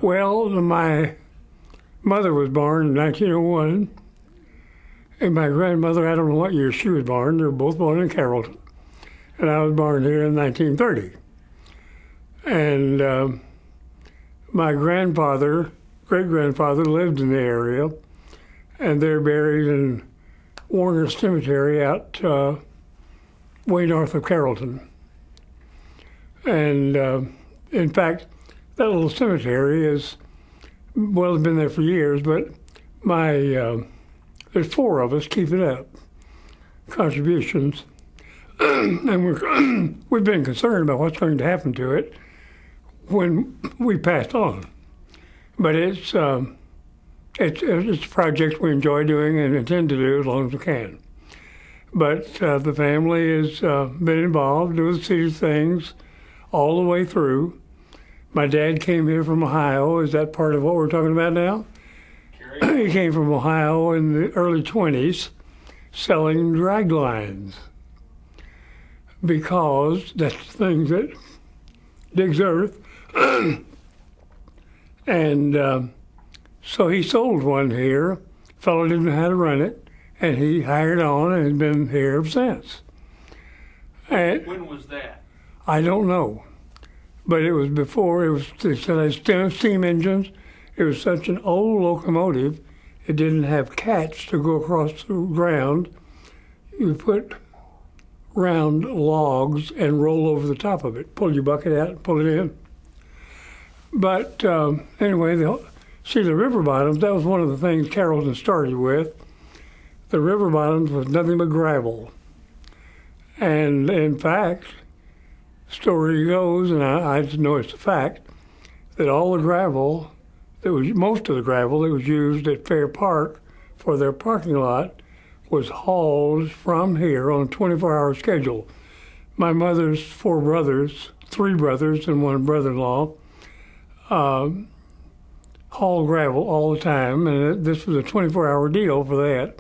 Well, my mother was born in 1901, and my grandmother, I don't know what year she was born. They were both born in Carrollton, and I was born here in 1930. And my grandfather, great-grandfather, lived in the area, and they're buried in Warner Cemetery out way north of Carrollton. And in fact, that little cemetery is, well, it's been there for years, but there's 4 of us keep it up, contributions. And we've been concerned about what's going to happen to it when we passed on. But it's a project we enjoy doing and intend to do as long as we can. But the family has been involved doing city things all the way through. My dad came here from Ohio. Is that part of what we're talking about now? He came from Ohio in the early 20s selling drag lines because that's the thing that digs earth. And so he sold one here. Fellow didn't know how to run it, and he hired on and has been here ever since. And when was that? I don't know, but it was before. They said steam engines. It was such an old locomotive, it didn't have cats to go across the ground. You put round logs and roll over the top of it. Pull your bucket out and pull it in. But anyway, the river bottoms, that was one of the things Carrollton started with. The river bottoms was nothing but gravel. And in fact, the story goes, and I just know it's a fact, that all the gravel, most of the gravel that was used at Fair Park for their parking lot was hauled from here on a 24-hour schedule. My mother's 4 brothers, 3 brothers and 1 brother-in-law, haul gravel all the time, and this was a 24-hour deal for that.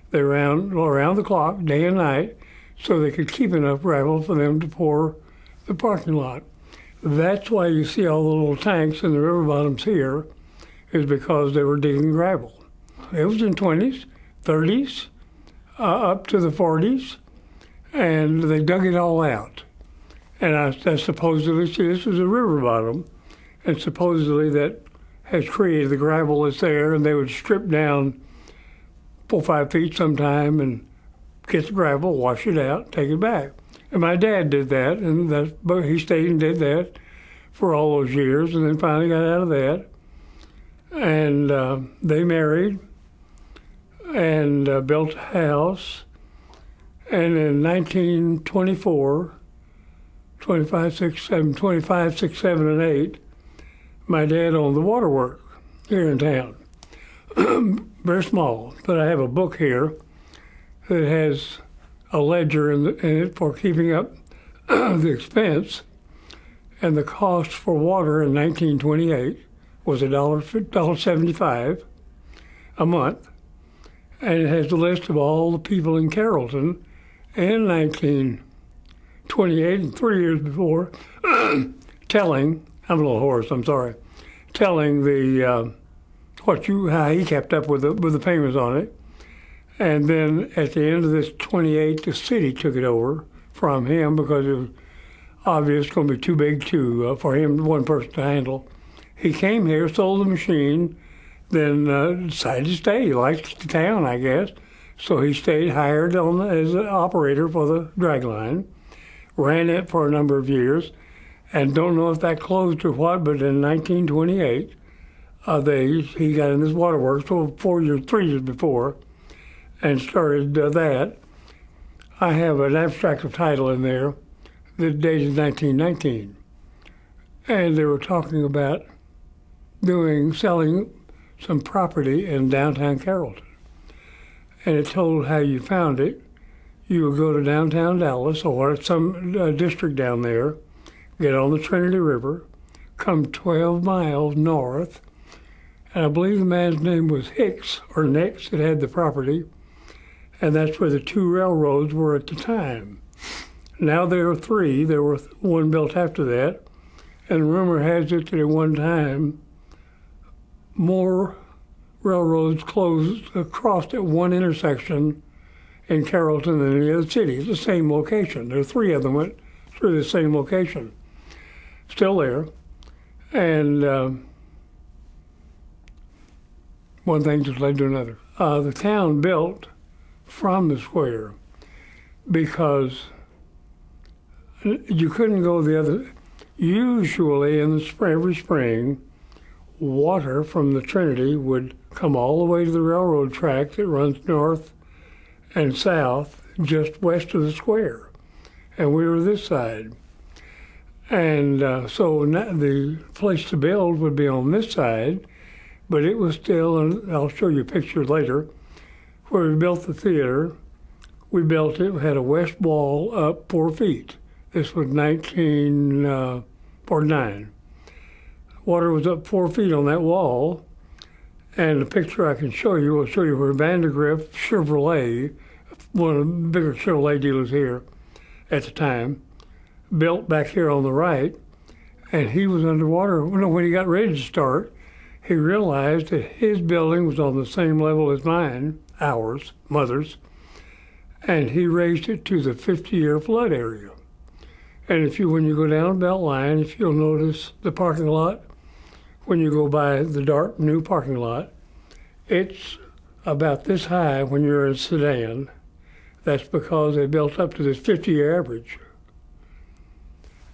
They ran around the clock, day and night, so they could keep enough gravel for them to pour the parking lot. That's why you see all the little tanks in the river bottoms here, is because they were digging gravel. It was in 20s, 30s, up to the 40s, and they dug it all out. And I supposedly, see, this was a river bottom, and supposedly that has created the gravel that's there, and they would strip down 4 or 5 feet sometime and get the gravel, wash it out, take it back. And my dad did that, but he stayed and did that for all those years, and then finally got out of that. And they married and built a house. And in 1924, 25, 6, 7, and 8, my dad owned the waterworks here in town. Very small, but I have a book here that has a ledger in it for keeping up the expense. And the cost for water in 1928 was $1.75 a month. And it has the list of all the people in Carrollton in 1928 and 3 years before telling, I'm a little hoarse, I'm sorry, telling the how he kept up with the payments on it. And then at the end of this 28, the city took it over from him because it was obvious it's going to be too big for him, one person to handle. He came here, sold the machine, then decided to stay. He liked the town, I guess. So he stayed, hired as an operator for the drag line, ran it for a number of years, and don't know if that closed or what, but in 1928, he got in this waterworks 3 years before, and started that. I have an abstract of title in there that dated 1919. And they were talking about selling some property in downtown Carrollton. And it told how you found it. You would go to downtown Dallas or some district down there, get on the Trinity River, come 12 miles north, and I believe the man's name was Hicks or Nix that had the property, and that's where the 2 railroads were at the time. Now there are 3. There were one built after that, and rumor has it that at one time more railroads crossed at one intersection in Carrollton than any other city. It's the same location. There are three of them went through the same location. Still there. And one thing just led to another. The town built from the square because you couldn't go the other. Usually in the spring, every spring, water from the Trinity would come all the way to the railroad track that runs north and south just west of the square. And we were this side. And so the place to build would be on this side, but it was still, and I'll show you a picture later, where we built the theater. We built it, we had a west wall up 4 feet. This was 1949. Water was up 4 feet on that wall, and the picture I can show you will show you where Vandergrift Chevrolet, one of the bigger Chevrolet dealers here at the time, built back here on the right, and he was underwater. When he got ready to start, he realized that his building was on the same level as mine, ours, Mother's, and he raised it to the 50-year flood area. And when you go down Beltline, if you'll notice the parking lot, when you go by the dark new parking lot, it's about this high when you're in Sedan. That's because they built up to this 50-year average.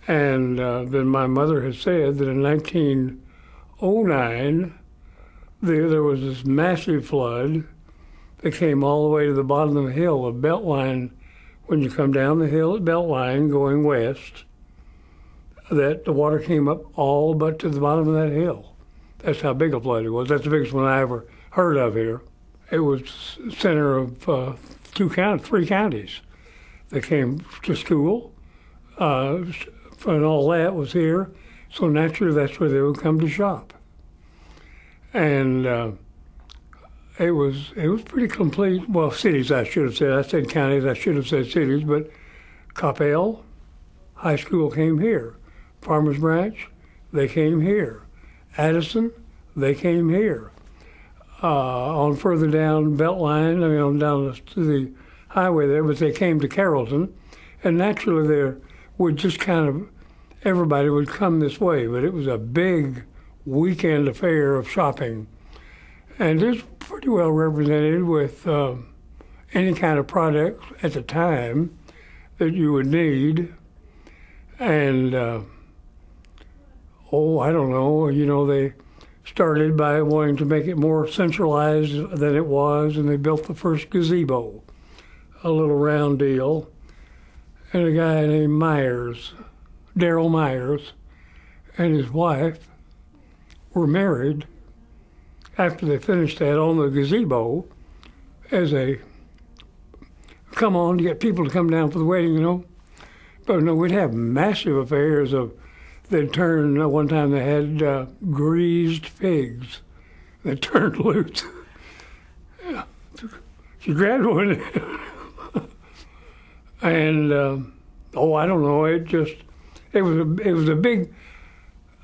And then my mother has said that in 1909, there was this massive flood that came all the way to the bottom of the hill of Beltline. When you come down the hill at Beltline going west, that the water came up all but to the bottom of that hill. That's how big a flood it was. That's the biggest one I ever heard of here. It was center of three counties that came to school, and all that was here. So naturally, that's where they would come to shop. And it was pretty complete. Well, cities, I should have said. I said counties. I should have said cities. But Coppell High School came here. Farmers Branch, they came here. Addison, they came here. On further down Beltline, on down to the highway there, but they came to Carrollton. And naturally, there would just everybody would come this way. But it was a big weekend affair of shopping. And it's pretty well represented with any kind of product at the time that you would need. And, I don't know, they started by wanting to make it more centralized than it was, and they built the first gazebo, a little round deal. And a guy named Darrell Myers, and his wife were married after they finished that on the gazebo as a come on to get people to come down for the wedding, But no, we'd have massive affairs they'd turn, one time they had greased pigs that turned loose. Yeah. She grabbed one. And, I don't know, it was a big,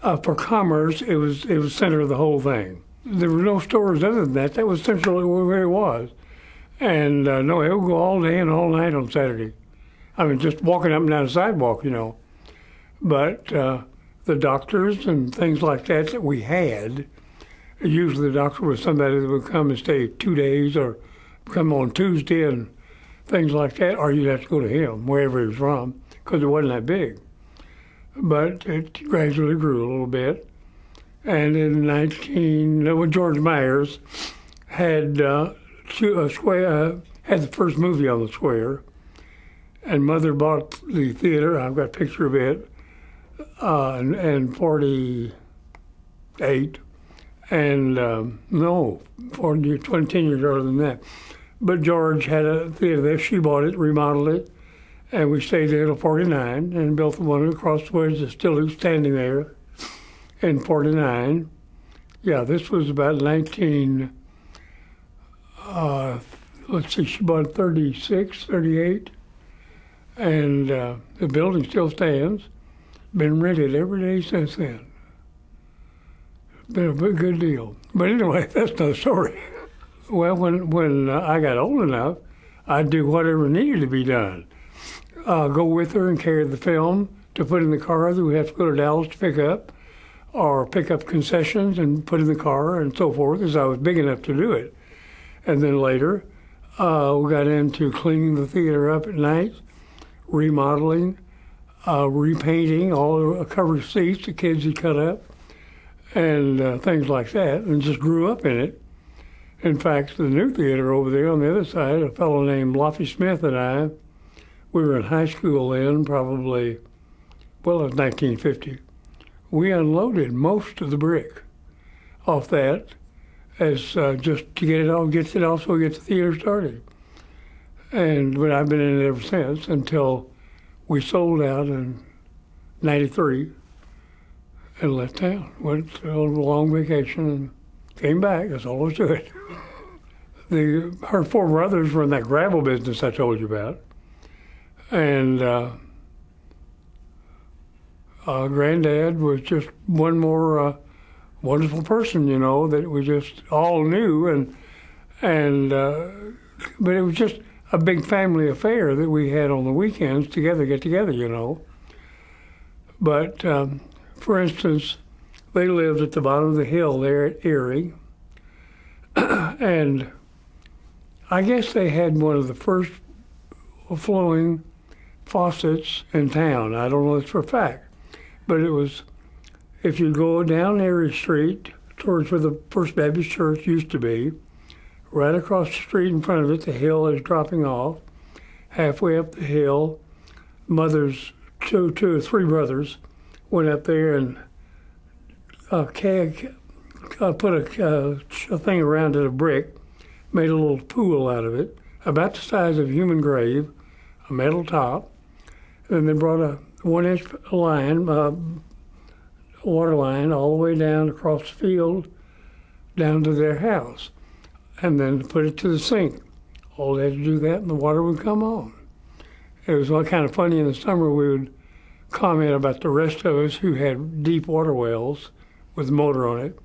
for commerce, it was the center of the whole thing. There were no stores other than that. That was centrally where it was. And it would go all day and all night on Saturday. Just walking up and down the sidewalk, But the doctors and things like that we had, usually the doctor was somebody that would come and stay 2 days or come on Tuesday and things like that, or you'd have to go to him, wherever he was from, because it wasn't that big. But it gradually grew a little bit. And in George Myers had had the first movie on the square, and Mother bought the theater. I've got a picture of it, in 48, and 10 years earlier than that. But George had a theater there. She bought it, remodeled it, and we stayed there till 49 and built the one across the way that's still standing there in 49. Yeah, this was about 19, she bought 36, 38, and the building still stands. Been rented every day since then. been a good deal. But anyway, that's another story. Well, when I got old enough, I'd do whatever needed to be done. Go with her and carry the film to put in the car that we have to go to Dallas to pick up, or pick up concessions and put in the car and so forth, as I was big enough to do it. And then later, we got into cleaning the theater up at night, remodeling, repainting all the covered seats the kids had cut up, and things like that, and just grew up in it. In fact, the new theater over there on the other side, a fellow named Lowrey Smith and I, we were in high school then, probably, well, it was 1950. We unloaded most of the brick off that as just to get it all so we get the theater started. But I've been in it ever since until we sold out in '93 and left town. Went on a long vacation and came back. That's all there was to it. Her four brothers were in that gravel business I told you about. And Granddad was just one more wonderful person, that we just all knew. But it was just a big family affair that we had on the weekends get together. But for instance, they lived at the bottom of the hill there at Erie. And I guess they had one of the first flowing faucets in town. I don't know this for a fact. But it was, if you go down Erie Street towards where the First Baptist Church used to be, right across the street in front of it, the hill is dropping off. Halfway up the hill, mother's two or three brothers went up there and put a thing around it, a brick, made a little pool out of it, about the size of a human grave, a metal top. Then they brought a 1-inch line, water line, all the way down across the field, down to their house, and then put it to the sink. All they had to do that, and the water would come on. It was kind of funny in the summer. We would comment about the rest of us who had deep water wells with a motor on it,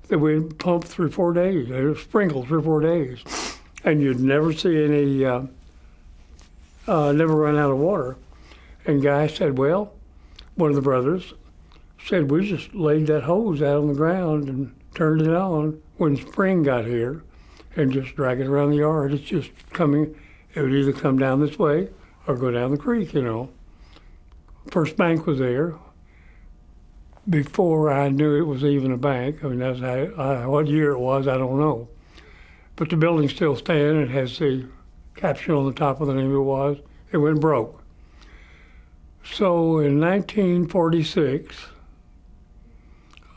that we'd pump 3 or 4 days, or sprinkle 3 or 4 days, and you'd never see any, never run out of water. And Guy said, well, one of the brothers said, we just laid that hose out on the ground and turned it on when spring got here and just drag it around the yard. It's just coming, it would either come down this way or go down the creek, First bank was there. Before I knew it was even a bank, that's what year it was, I don't know. But the building still stands. It has the caption on the top of the name it went broke. So in 1946,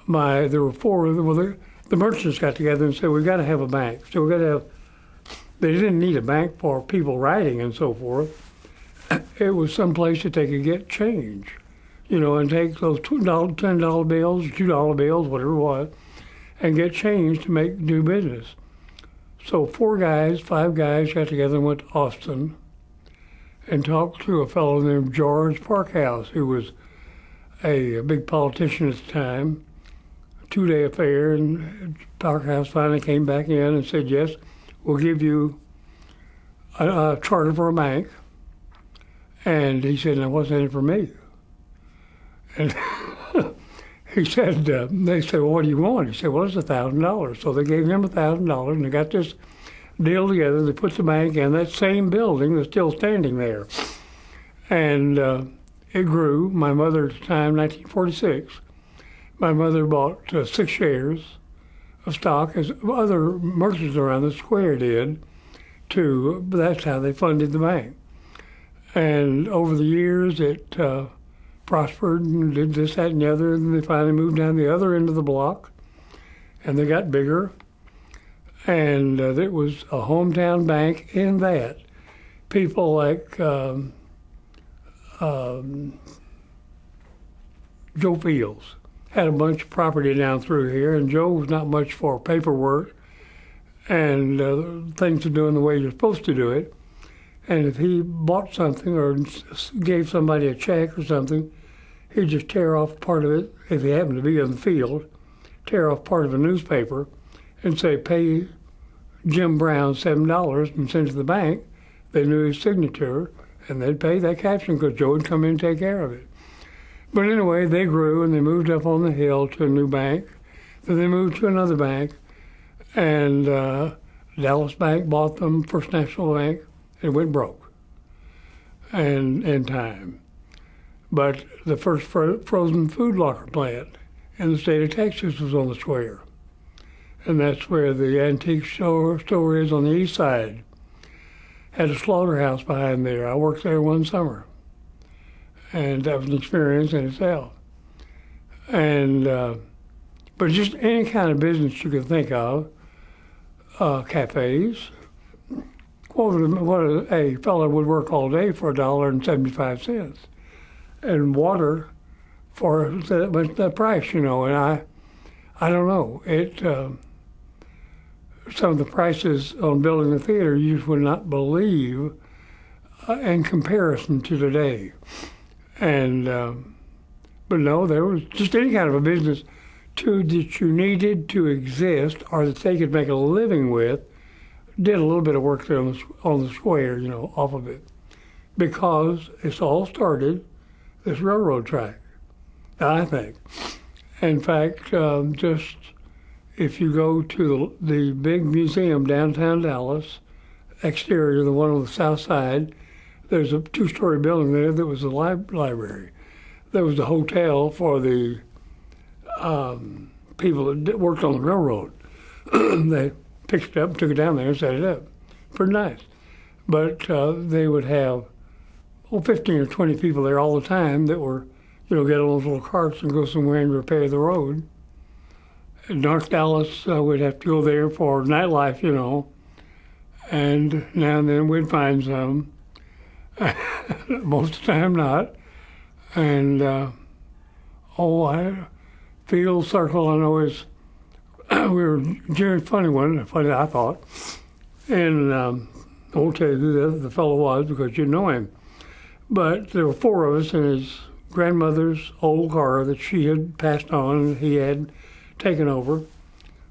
there were four of them. Well, the merchants got together and said, we've got to have a bank. So we got to have, they didn't need a bank for people writing and so forth. It was some place that they could get change, and take those $2, $10 bills, $2 bills, whatever it was, and get change to do business. So 5 guys got together and went to Austin and talked to a fellow named George Parkhouse, who was a big politician at the time. 2-day affair, and Parkhouse finally came back in and said, yes, we'll give you a charter for a bank. And he said, now what's in it for me? And he said, they said, well, what do you want? He said, well, it's $1,000. So they gave him $1,000, and they got this deal together. They put the bank in that same building that's still standing there. And it grew. My mother at the time, 1946, my mother bought 6 shares of stock, as other merchants around the square did, too. But that's how they funded the bank. And over the years, it prospered and did this, that, and the other. And they finally moved down the other end of the block, and they got bigger. And there was a hometown bank in that. People like Joe Fields had a bunch of property down through here, and Joe was not much for paperwork and things to do in the way you're supposed to do it. And if he bought something or gave somebody a check or something, he'd just tear off part of it, if he happened to be in the field, tear off part of a newspaper and say, pay Jim Brown $7 and send it to the bank. They knew his signature, and they'd pay that caption because Joe would come in and take care of it. But anyway, they grew, and they moved up on the hill to a new bank. Then they moved to another bank, and Dallas Bank bought them, First National Bank, and went broke in time. But the first frozen food locker plant in the state of Texas was on the square. And that's where the antique store is on the east side. Had a slaughterhouse behind there. I worked there one summer. And that was an experience in itself. And, but just any kind of business you could think of, cafes. What a fellow would work all day for $1.75. And water for that price, you know. And I don't know. Some of the prices on building a theater you just would not believe in comparison to today. And but no, there was just any kind of a business that you needed to exist or that they could make a living with. Did a little bit of work there on the square, you know, off of it, because it's all started this railroad track, I think. In fact, just if you go to the big museum downtown Dallas, exterior, the one on the south side, there's a two-story building there that was a library. There was a hotel for the people that worked on the railroad. They picked it up, took it down there and set it up. Pretty nice. But they would have 15 or 20 people there all the time that were, you know, get on those little carts and go somewhere and repair the road. In North Dallas, we'd have to go there for nightlife, you know, and now and then we'd find some. Most of the time not. And, Field Circle, I know is, we were Jerry funny I thought. And I won't tell you who the fellow was because you know him. But there were four of us in his grandmother's old car that she had passed on and he had taken over.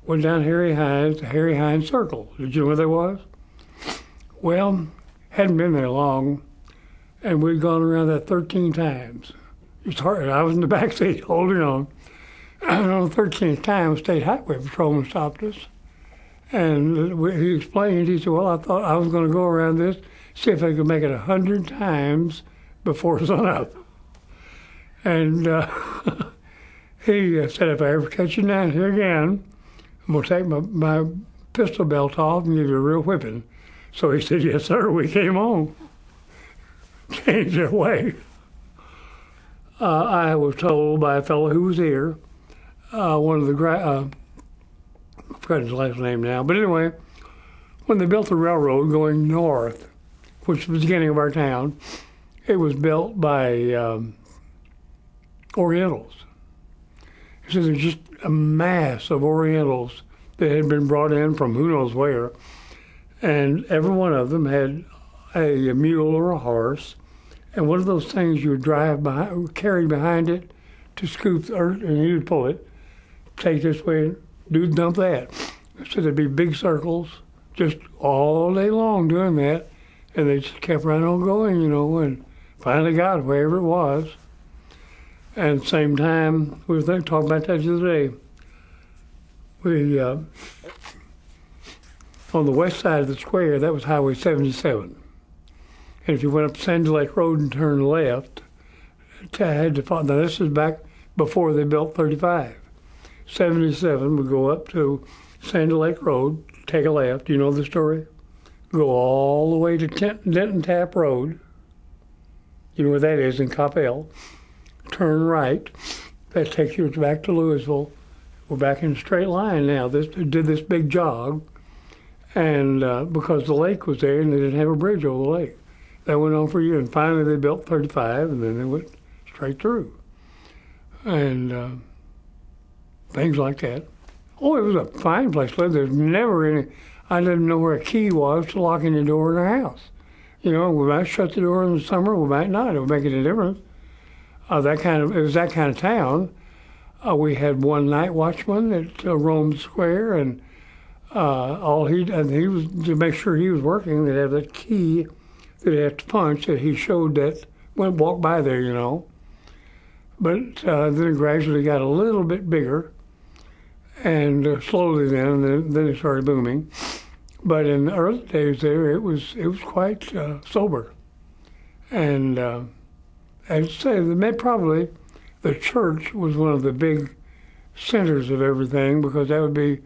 Went down Harry Hines Circle. Did you know where that was? Well, hadn't been there long, and we'd gone around that 13 times. It's hard. I was in the back seat holding on. And on the 13th time, a state highway patrolman stopped us. And he explained, he said, well, I thought I was going to go around this, see if I could make it 100 times before sunup. And he said, if I ever catch you down here again, I'm going to take my pistol belt off and give you a real whipping. So he said, yes, sir. We came on. Changed their way. I was told by a fellow who was here, one of the, I forgot his last name now, but anyway, when they built the railroad going north, which was the beginning of our town, it was built by Orientals. So there's just a mass of Orientals that had been brought in from who knows where, and every one of them had a mule or a horse, and one of those things you would drive behind, carry behind it to scoop the earth, and you'd pull it, take this way, dump that. So there'd be big circles just all day long doing that, and they just kept right on going, you know, and finally got wherever it was. And at the same time, we were talking about that the other day. We, on the west side of the square, that was Highway 77. And if you went up Sandy Lake Road and turned left, now this is back before they built 35. 77 would go up to Sandy Lake Road, take a left. You know the story? Go all the way to Denton Tap Road. You know where that is in Coppell. Turn right. That takes you back to Louisville. We're back in a straight line now. Did this big jog, and because the lake was there and they didn't have a bridge over the lake. That went on for a year, and finally they built 35, and then they went straight through. And things like that. Oh, it was a fine place to live. There's never any, I didn't know where a key was to lock any door in our house. You know, we might shut the door in the summer, we might not. It would make any difference. It was that kind of town. We had one night watchman that roamed the square, and he was to make sure he was working. They'd have that key that they had to punch that he showed that when walked by there, you know. But then it gradually got a little bit bigger, and slowly then it started booming. But in the early days there, it was quite sober, and I'd say probably the church was one of the big centers of everything, because that would be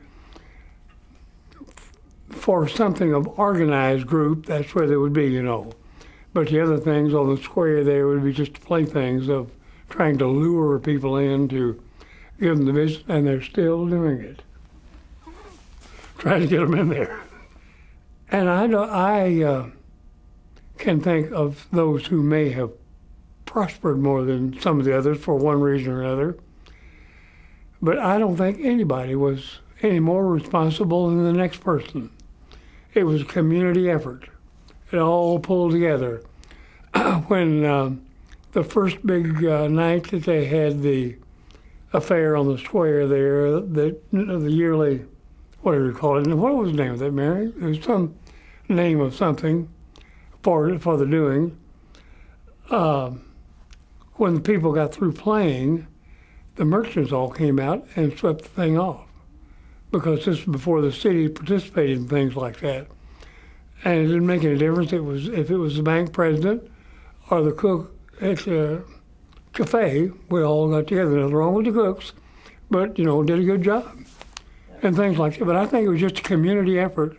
for something of organized group. That's where they would be, you know. But the other things on the square there would be just playthings of trying to lure people in to give them the business, and they're still doing it, trying to get them in there. And I can think of those who may have prospered more than some of the others for one reason or another. But I don't think anybody was any more responsible than the next person. It was a community effort. It all pulled together. When the first big night that they had the affair on the square there, the yearly, whatever you call it, and what was the name of that, Mary? There was some name of something for the doing. When the people got through playing, the merchants all came out and swept the thing off, because this was before the city participated in things like that. And it didn't make any difference if it was the bank president or the cook at the cafe. We all got together. Nothing wrong with the cooks, but, you know, did a good job and things like that. But I think it was just a community effort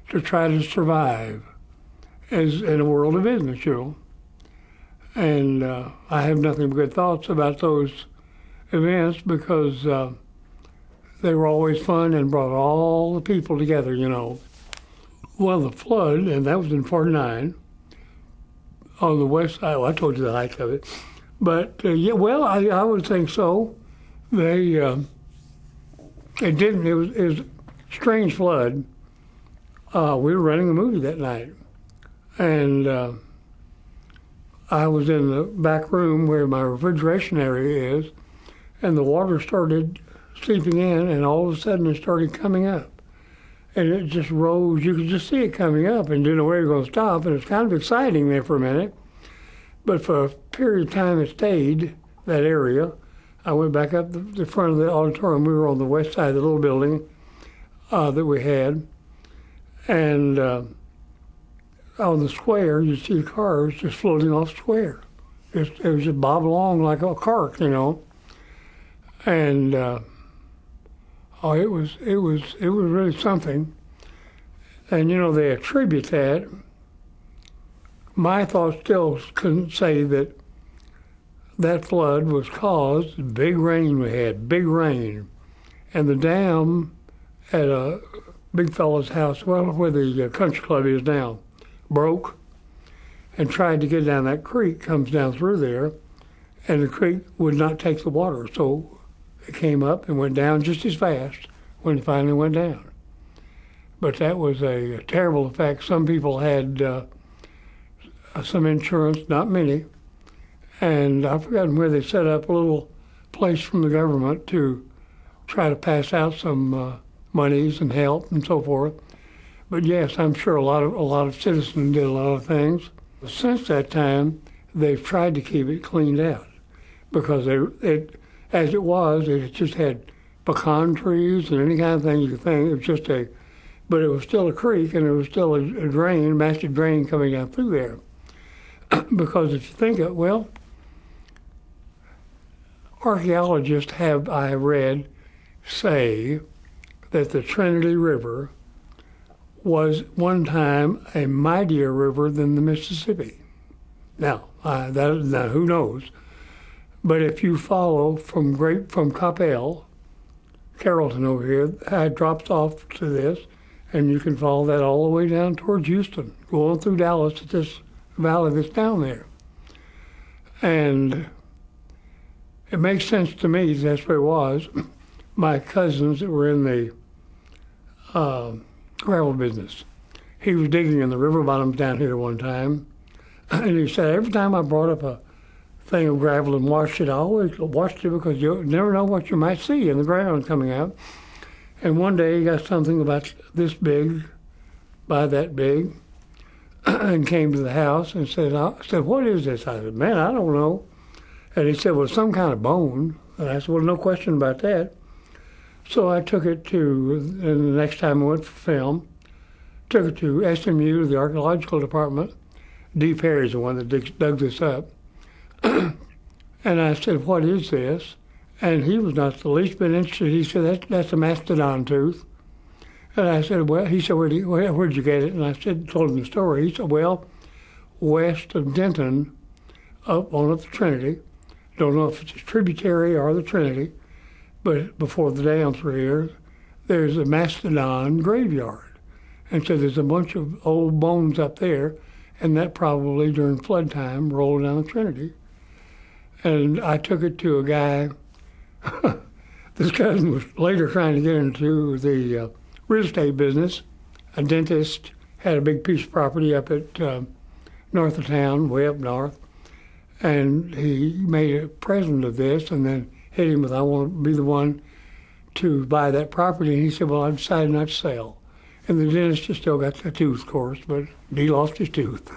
to try to survive as in a world of business, you know. And I have nothing but good thoughts about those events, because they were always fun and brought all the people together, you know. Well, the flood, and that was in 49, on the west side. Well, I told you the height of it. But, yeah, well, I would think so. It was a strange flood. We were running a movie that night, and I was in the back room where my refrigeration area is, and the water started seeping in, and all of a sudden it started coming up. And it just rose. You could just see it coming up and didn't know where it was going to stop, and it's kind of exciting there for a minute. But for a period of time it stayed, that area. I went back up the front of the auditorium. We were on the west side of the little building that we had. And on the square, you see cars just floating off the square. It was just bob along like a cork, you know. And it was really something. And, you know, they attribute that. My thoughts still couldn't say that flood was caused, big rain we had, big rain. And the dam at a big fella's house, well, where the country club is now, broke and tried to get down that creek, comes down through there, and the creek would not take the water. So it came up and went down just as fast when it finally went down. But that was a terrible effect. Some people had some insurance, not many, and I've forgotten where they set up a little place from the government to try to pass out some monies and help and so forth. But yes, I'm sure a lot of citizens did a lot of things. Since that time, they've tried to keep it cleaned out, because as it was, it just had pecan trees and any kind of thing you could think. It was just but it was still a creek, and it was still a drain, massive drain coming down through there. Because if you think of it, well, archaeologists have, I read, say that the Trinity River was one time a mightier river than the Mississippi. Now, who knows? But if you follow from Coppell, Carrollton over here, it drops off to this, and you can follow that all the way down towards Houston, going through Dallas to this valley that's down there. And it makes sense to me that's where it was. My cousins that were in the gravel business, he was digging in the river bottoms down here one time, and he said every time I brought up a thing of gravel and washed it. I always washed it because you never know what you might see in the ground coming out. And one day he got something about this big, by that big, and came to the house and I said, what is this? I said, man, I don't know. And he said, well, some kind of bone. And I said, well, no question about that. So I took it to, and the next time I went for film, took it to SMU, to the archaeological department. D. Perry's the one that dug this up. And I said, what is this? And he was not the least bit interested. He said, that's a mastodon tooth. And I said, well, he said, where'd you get it? And I told him the story. He said, well, west of Denton, up the Trinity. Don't know if it's a tributary or the Trinity, but before the dams were here, there's a mastodon graveyard. And so there's a bunch of old bones up there, and that probably during flood time rolled down the Trinity. And I took it to a guy. This cousin was later trying to get into the real estate business. A dentist had a big piece of property up at north of town, way up north, and he made a present of this and then hit him with, I want to be the one to buy that property. And he said, well, I decided not to sell. And the dentist just still got the tooth, of course, but he lost his tooth.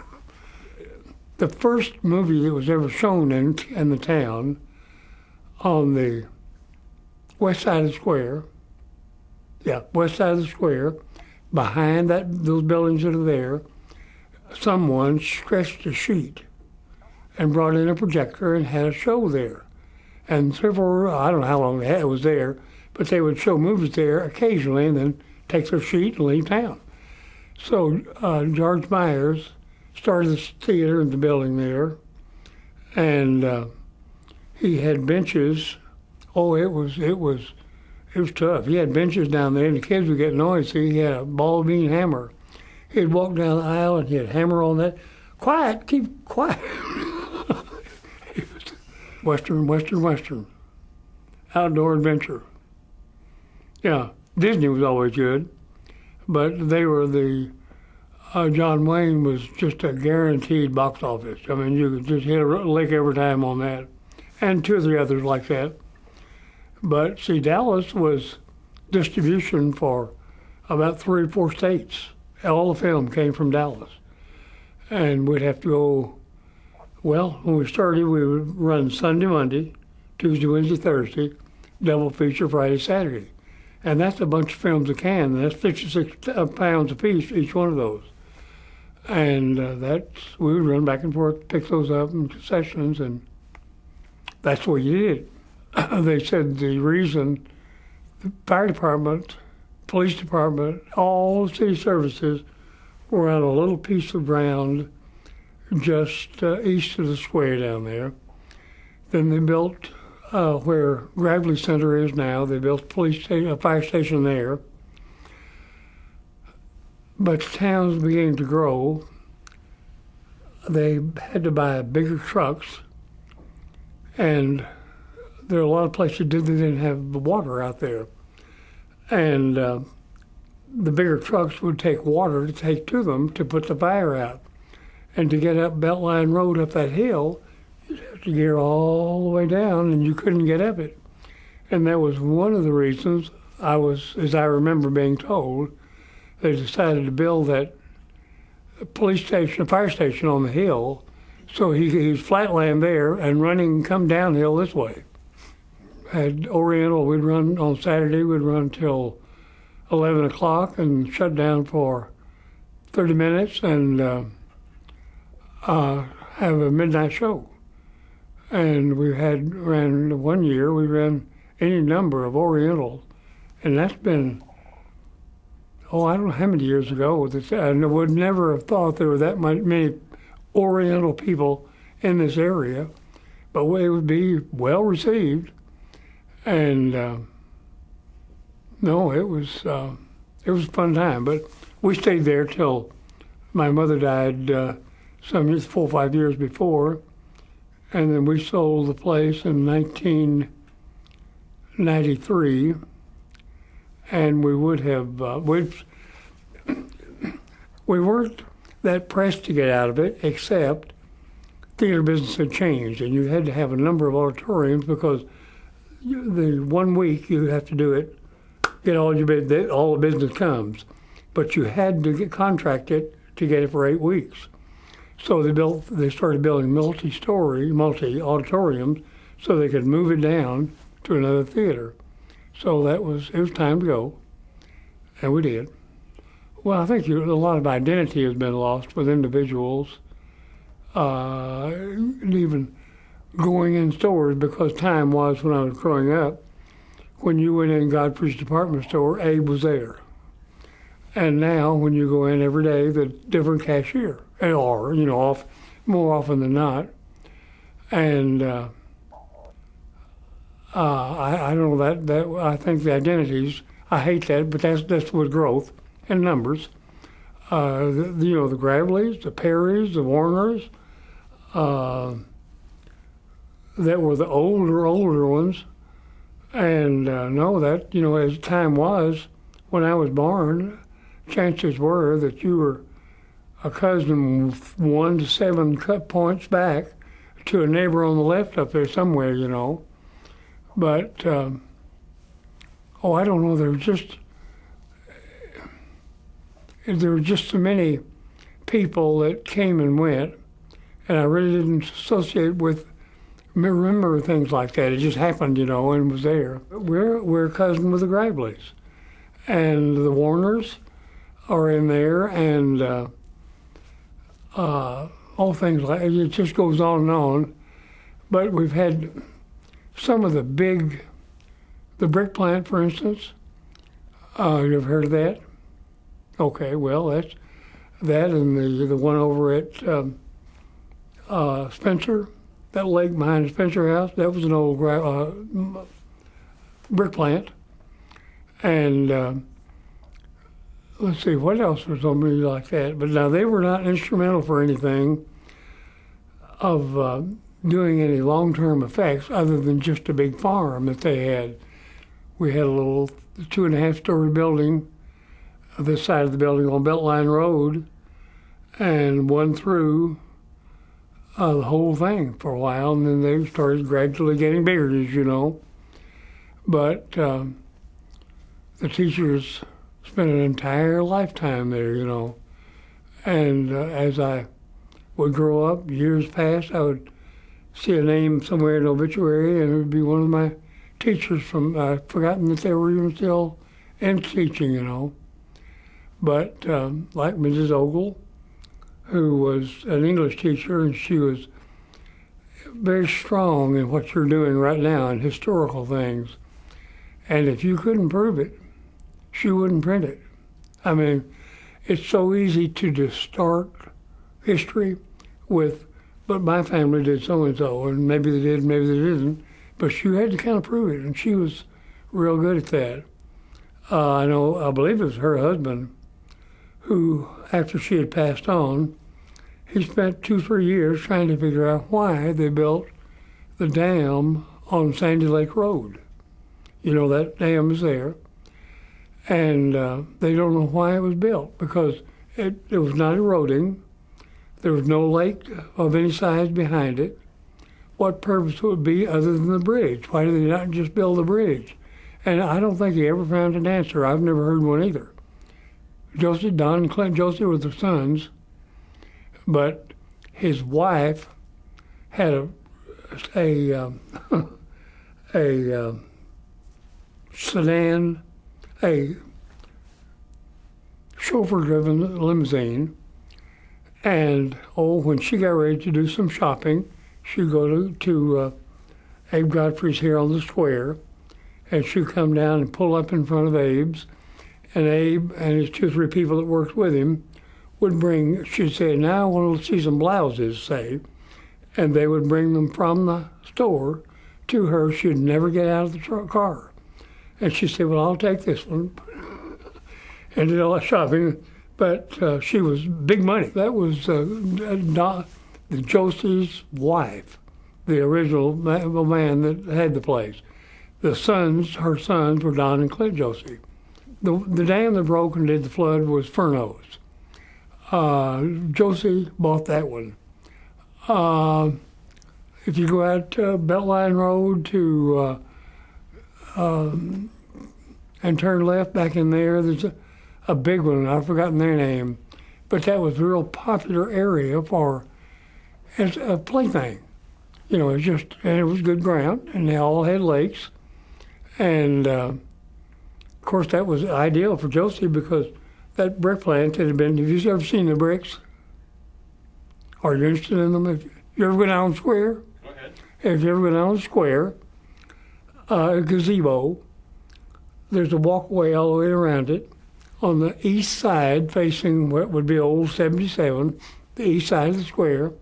The first movie that was ever shown in the town on the west side of the square, west side of the square, behind those buildings that are there, someone stretched a sheet and brought in a projector and had a show there. And several, I don't know how long it was there, but they would show movies there occasionally and then take their sheet and leave town. So George Myers started this theater in the building there, and he had benches. Oh, it was tough. He had benches down there, and the kids would get noisy. He had a ball bean hammer. He'd walk down the aisle, and he'd hammer on that. Quiet, keep quiet. Western. Outdoor adventure. Yeah, Disney was always good, but they were John Wayne was just a guaranteed box office. I mean, you could just hit a lick every time on that, and two or three others like that. But see, Dallas was distribution for about 3 or 4 states. All the film came from Dallas. And we'd have to go, well, when we started, we would run Sunday, Monday, Tuesday, Wednesday, Thursday, double feature Friday, Saturday. And that's a bunch of films a can, and that's 56 pounds apiece, each one of those. And we would run back and forth, pick those up in concessions, and that's what you did. They said the reason the fire department, police department, all city services were on a little piece of ground just east of the square down there. Then they built where Gravely Center is now. They built a fire station there. But towns began to grow. They had to buy bigger trucks, and there are a lot of places that didn't have the water out there. And the bigger trucks would take water to take to them to put the fire out. And to get up Beltline Road up that hill, you'd have to gear all the way down, and you couldn't get up it. And that was one of the reasons as I remember being told, they decided to build that fire station on the hill, so he was flatland there and come downhill this way. Had Oriental, we'd run on Saturday, we'd run till 11 o'clock and shut down for 30 minutes and have a midnight show. And ran one year, we ran any number of Orientals, and that's been, I don't know how many years ago. I would never have thought there were that many Oriental people in this area, but it would be well received. And it was a fun time. But we stayed there till my mother died 4 or 5 years before, and then we sold the place in 1993. And we would have we weren't that pressed to get out of it, except theater business had changed, and you had to have a number of auditoriums because the 1 week you have to do it, get all the business comes, but you had to get contracted to get it for 8 weeks. So they started building multi auditoriums, so they could move it down to another theater. So it was time to go, and we did. Well, I think a lot of identity has been lost with individuals, even going in stores, because time was, when I was growing up, when you went in Godfrey's department store, Abe was there. And now, when you go in every day, the different cashier, or more often than not. And I don't know that I think the identities. I hate that, but that's with growth and numbers. The Graveleys, the Perrys, the Warners, that were the older ones. And as time was, when I was born, chances were that you were a cousin 1 to 7 cut points back to a neighbor on the left up there somewhere, But, I don't know, there were just so many people that came and went, and I really didn't remember things like that. It just happened, and was there. We're a cousin with the Graveleys, and the Warners are in there, and all things like it. It just goes on and on. But we've had some of the brick plant, for instance. You ever heard of that? Okay, well, that's that, and the one over at Spencer, that lake behind the Spencer house, that was an old brick plant. And let's see, what else was on me like that? But now, they were not instrumental for anything of doing any long-term effects other than just a big farm that they had. We had a little 2.5-story building, this side of the building on Beltline Road, and one through the whole thing for a while, and then they started gradually getting bigger, as you know. But the teachers spent an entire lifetime there, And as I would grow up, years passed, I would see a name somewhere in an obituary, and it would be one of my teachers I'd forgotten that they were even still in teaching, But like Mrs. Ogle, who was an English teacher, and she was very strong in what you're doing right now in historical things. And if you couldn't prove it, she wouldn't print it. I mean, it's so easy to distort history with, but my family did so-and-so, and maybe they did, maybe they didn't. But you had to kind of prove it, and she was real good at that. I believe it was her husband who, after she had passed on, he spent 2-3 years trying to figure out why they built the dam on Sandy Lake Road. That dam is there. And they don't know why it was built, because it was not eroding. There was no lake of any size behind it. What purpose would it be other than the bridge? Why did they not just build the bridge? And I don't think he ever found an answer. I've never heard one either. Don and Clint Josie were the sons, but his wife had a sedan, a chauffeur-driven limousine, and when she got ready to do some shopping, she'd go to Abe Godfrey's here on the square, and she'd come down and pull up in front of Abe's, and Abe and his 2 or 3 people that worked with him would she'd say, now I want to see some blouses, say, and they would bring them from the store to her. She'd never get out of the car. And she'd say, well, I'll take this one, and did all that shopping, but she was big money. That was the Josie's wife, the original man that had the place. Her sons were Don and Clint Josie. The dam that broke and did the flood was Furneaux's. Josie bought that one. If you go out Beltline Road to and turn left back in there, there's a big one. I've forgotten their name, but that was a real popular area for as a plaything. You know, and it was good ground, and they all had lakes, and of course that was ideal for Josie because that brick plant had been. Have you ever seen the bricks? Are you interested in them? Have you ever been down the square? Go ahead. If you ever been down the square, a gazebo, there's a walkway all the way around it. On the east side, facing what would be old 77, the east side of the square,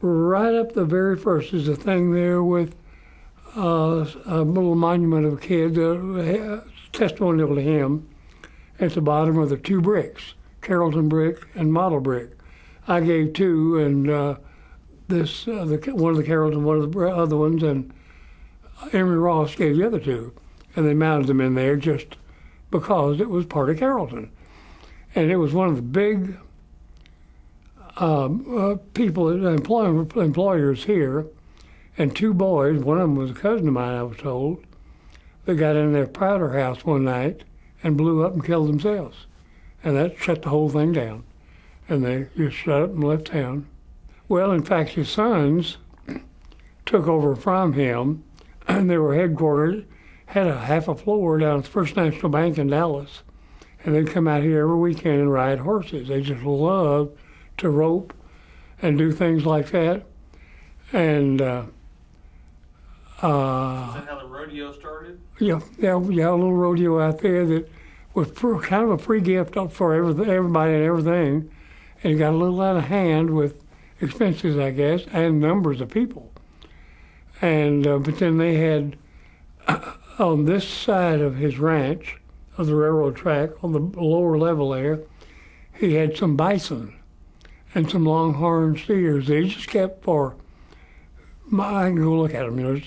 right up the very first is a thing there with a little monument of a kid, a testimonial to him. At the bottom are the two bricks, Carrollton brick and model brick. I gave two, and one of the Carrollton, one of the other ones, and Emory Ross gave the other two. And they mounted them in there just because it was part of Carrollton. And it was one of the big employers here, and two boys, one of them was a cousin of mine, I was told, they got in their powder house one night and blew up and killed themselves. And that shut the whole thing down. And they just shut up and left town. Well, in fact, his sons took over from him, and they were headquartered, had a half a floor down at the First National Bank in Dallas. And they'd come out here every weekend and ride horses. They just loved to rope and do things like that. And Is that how the rodeo started? Yeah, a little rodeo out there that was kind of a free gift for everybody and everything. And it got a little out of hand with expenses, I guess, and numbers of people. And but then they had on this side of his ranch, of the railroad track, on the lower level there, he had some bison and some longhorn steers. They just kept for. I can go look at them, you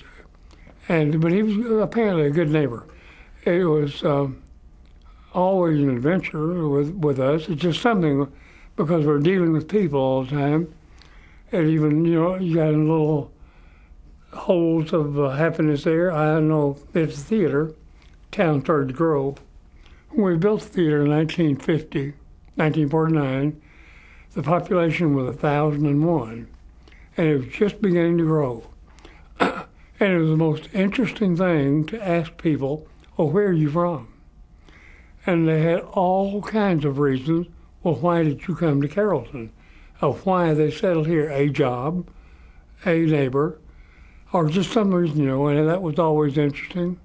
know. But he was apparently a good neighbor. It was always an adventure with us. It's just something because we're dealing with people all the time, and even you got little holes of happiness there. I know at the theater, town started to grow. When we built the theater in 1949, the population was 1,001, and it was just beginning to grow. And it was the most interesting thing to ask people, "Oh, where are you from?" And they had all kinds of reasons. Well, why did you come to Carrollton? Why they settled here? A job, a neighbor, or just some reason, and that was always interesting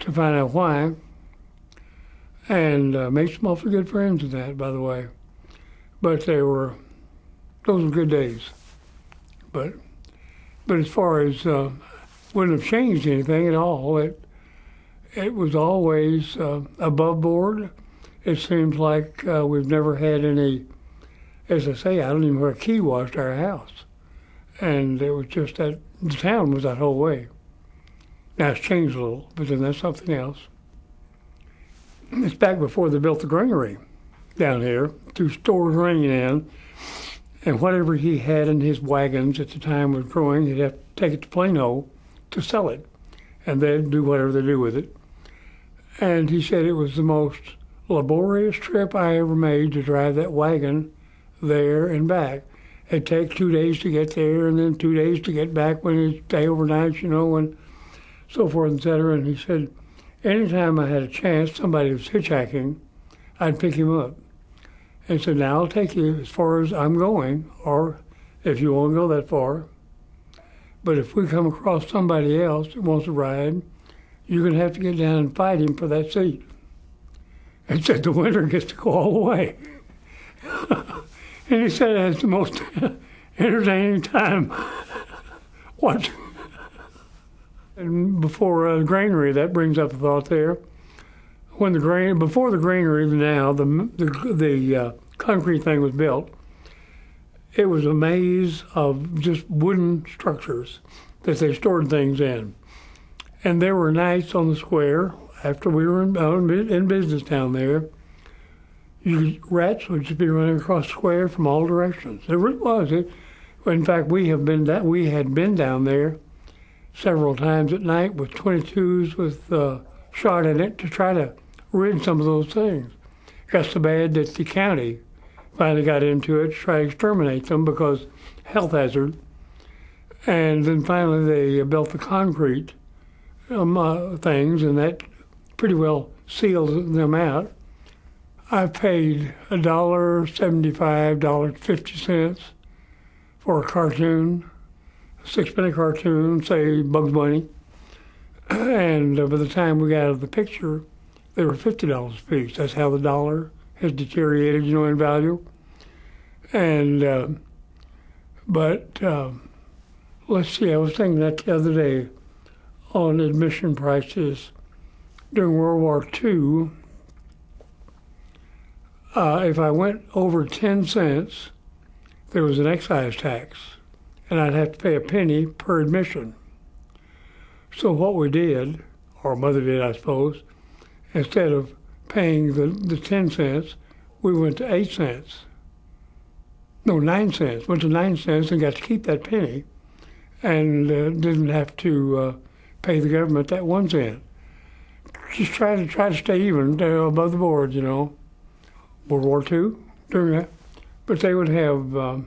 to find out why. And made some awfully good friends with that, by the way. But those were good days. But as far as wouldn't have changed anything at all. It was always above board. It seems like we've never had any, as I say, I don't even know where a key was to our house. And it was just that the town was that whole way. Now it's changed a little, but then that's something else. It's back before they built the granary down here, 2 stores ringing in, and whatever he had in his wagons at the time was growing, he'd have to take it to Plano to sell it, and they'd do whatever they do with it. And he said it was the most laborious trip I ever made to drive that wagon there and back. It'd take 2 days to get there, and then 2 days to get back when he'd stay overnight, and so forth, et cetera. And he said, anytime I had a chance, somebody was hitchhiking, I'd pick him up. And said, now I'll take you as far as I'm going, or if you won't go that far. But if we come across somebody else that wants to ride, you're going to have to get down and fight him for that seat. And said the winner gets to go all the way. And he said it's the most entertaining time watching. And before the granary, that brings up the thought there. Before the granary, now the concrete thing was built. It was a maze of just wooden structures that they stored things in. And there were nights on the square after we were in business down there. Rats would just be running across the square from all directions. It really was. It In fact, we had been down there several times at night with 22s with shot in it to try to rid some of those things. Got so bad that the county finally got into it to try to exterminate them because health hazard. And then finally they built the concrete things, and that pretty well sealed them out. I paid $1.75, $1.50 for a cartoon, a 6-penny cartoon, say Bugs Bunny. And by the time we got out of the picture, they were $50 a piece. That's how the dollar has deteriorated, in value. And, let's see, I was thinking that the other day on admission prices during World War II. If I went over 10 cents, there was an excise tax, and I'd have to pay a penny per admission. So what we did, or Mother did, I suppose, instead of paying the 10 cents, we went to 8 cents. No, 9 cents. Went to 9 cents and got to keep that penny, and didn't have to pay the government that 1 cent. Just try to stay even above the board, World War II during that. But they would have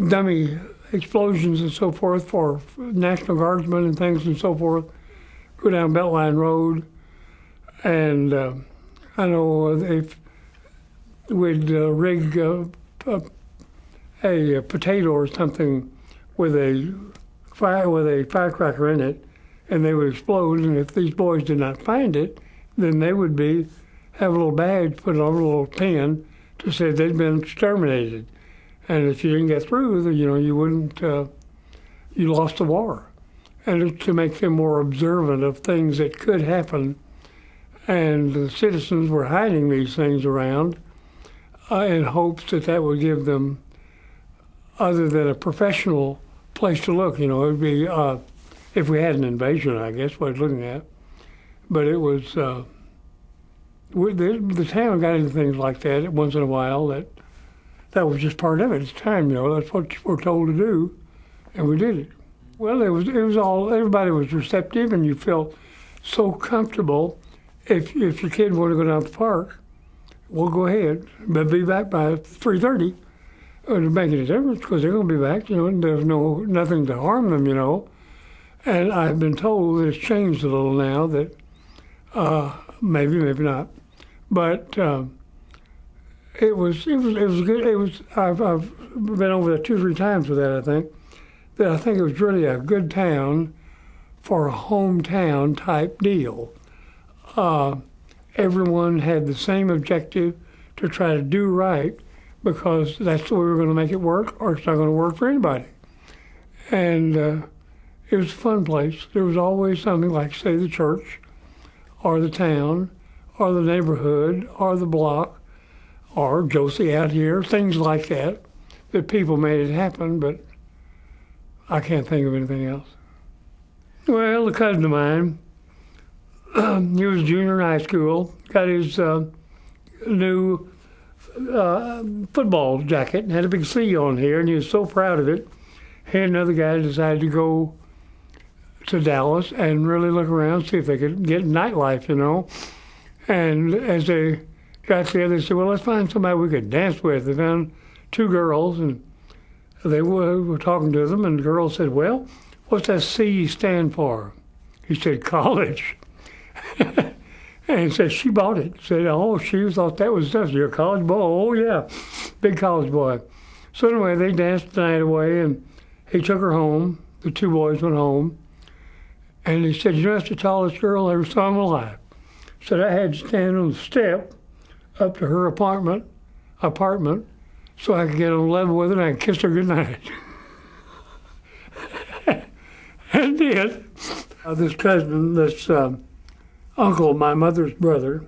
dummy explosions and so forth for National Guardsmen and things and so forth. Go down Beltline Road, and I know if we'd rig a potato or something with a firecracker in it, and they would explode. And if these boys did not find it, then they would have a little badge put on a little pin to say they'd been exterminated. And if you didn't get through, you wouldn't, you lost the war. And it's to make them more observant of things that could happen. And the citizens were hiding these things around in hopes that would give them, other than a professional place to look, it would be, if we had an invasion, I guess, what I was looking at. But it was, the town got into things like that once in a while. That was just part of it. It's time, that's what we're told to do, and we did it. Well, it was all, everybody was receptive, and you felt so comfortable. If your kid wanted to go down to the park, well, go ahead, but be back by 3:30. To make any difference, because they're going to be back, and there's nothing to harm them, And I've been told that it's changed a little now. That maybe not, but it was good. I've been over there 2 or 3 times with that. I think it was really a good town for a hometown type deal. Everyone had the same objective to try to do right, because that's the way we're going to make it work, or it's not going to work for anybody. And it was a fun place. There was always something like, say, the church, or the town, or the neighborhood, or the block, or Josie out here, things like that people made it happen, but I can't think of anything else. Well, a cousin of mine, he was a junior in high school, got his new football jacket and had a big C on here, and he was so proud of it. He and another guy decided to go to Dallas and really look around, see if they could get nightlife, And as they got together, they said, well, let's find somebody we could dance with. They found 2 girls, and they were talking to them, and the girl said, well, what's that C stand for? He said, college. And he said, she bought it. Said, oh, she thought that was stuff. You're a college boy? Oh, yeah, big college boy. So anyway, they danced the night away, and he took her home. The 2 boys went home. And he said, that's the tallest girl I ever saw in my life. Said, I had to stand on the step up to her apartment, so I could get on level with her and I could kiss her goodnight. And did. This cousin, this uncle, my mother's brother,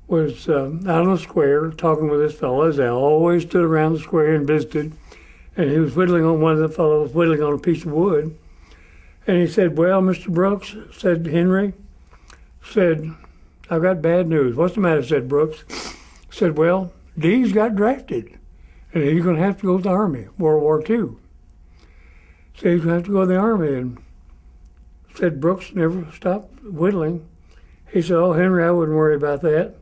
was out on the square talking with this fellow, as they always stood around the square and visited. And he was whittling on, one of the fellows whittling on a piece of wood. And he said, well, Mr. Brooks, said Henry, said, I've got bad news. What's the matter, said Brooks. Said, well, Dee's got drafted. and he's going to have to go to the Army, World War II. So he's going to have to go to the Army. And said Brooks never stopped whittling. He said, "Oh, Henry, I wouldn't worry about that."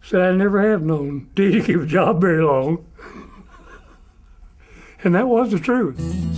Said, "I never have known Dee to keep a job very long." And that was the truth.